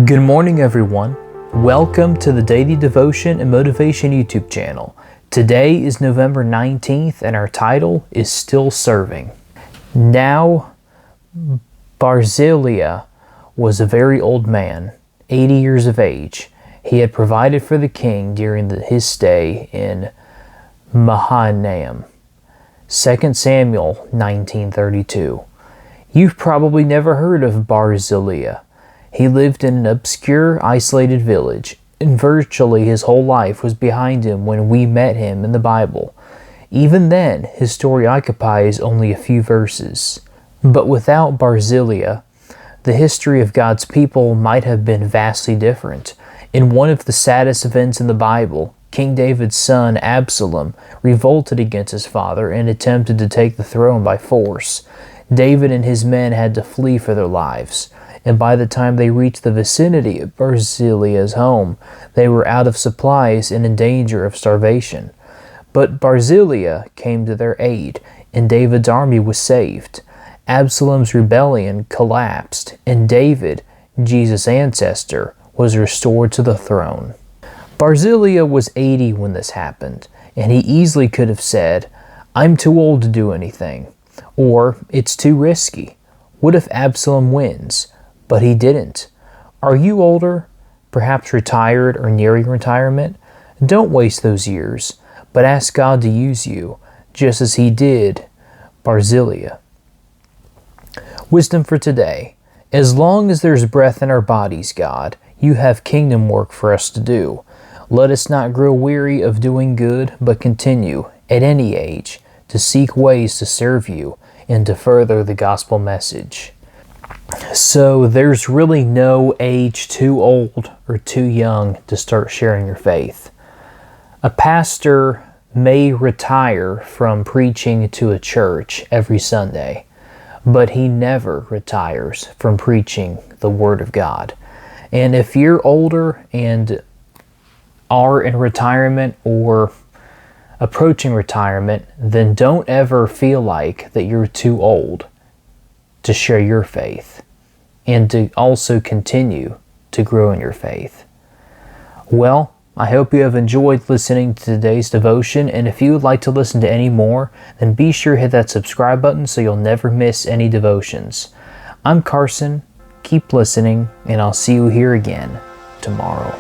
Good morning, everyone. Welcome to the Daily Devotion and Motivation YouTube channel. Today is November 19th, and our title is Still Serving. Now, Barzillai was a very old man, 80 years of age. He had provided for the king during his stay in Mahanaim. 2 Samuel 19:32. You've probably never heard of Barzillai. He lived in an obscure, isolated village, and virtually his whole life was behind him when we met him in the Bible. Even then, his story occupies only a few verses. But without Barzillai, the history of God's people might have been vastly different. In one of the saddest events in the Bible, King David's son Absalom revolted against his father and attempted to take the throne by force. David and his men had to flee for their lives, and by the time they reached the vicinity of Barzillai's home, they were out of supplies and in danger of starvation. But Barzillai came to their aid, and David's army was saved. Absalom's rebellion collapsed, and David, Jesus' ancestor, was restored to the throne. Barzillai was 80 when this happened, and he easily could have said, "I'm too old to do anything," or "It's too risky. What if Absalom wins?" But he didn't. Are you older, perhaps retired or nearing retirement? Don't waste those years, but ask God to use you, just as he did Barzillai. Wisdom for today. As long as there's breath in our bodies, God, you have kingdom work for us to do. Let us not grow weary of doing good, but continue, at any age, to seek ways to serve you and to further the gospel message. So there's really no age too old or too young to start sharing your faith. A pastor may retire from preaching to a church every Sunday, but he never retires from preaching the Word of God. And if you're older and are in retirement or approaching retirement, then don't ever feel like that you're too old to share your faith and to also continue to grow in your faith. Well, I hope you have enjoyed listening to today's devotion, and if you would like to listen to any more, then be sure to hit that subscribe button so you'll never miss any devotions. I'm Carson. Keep listening, and I'll see you here again tomorrow.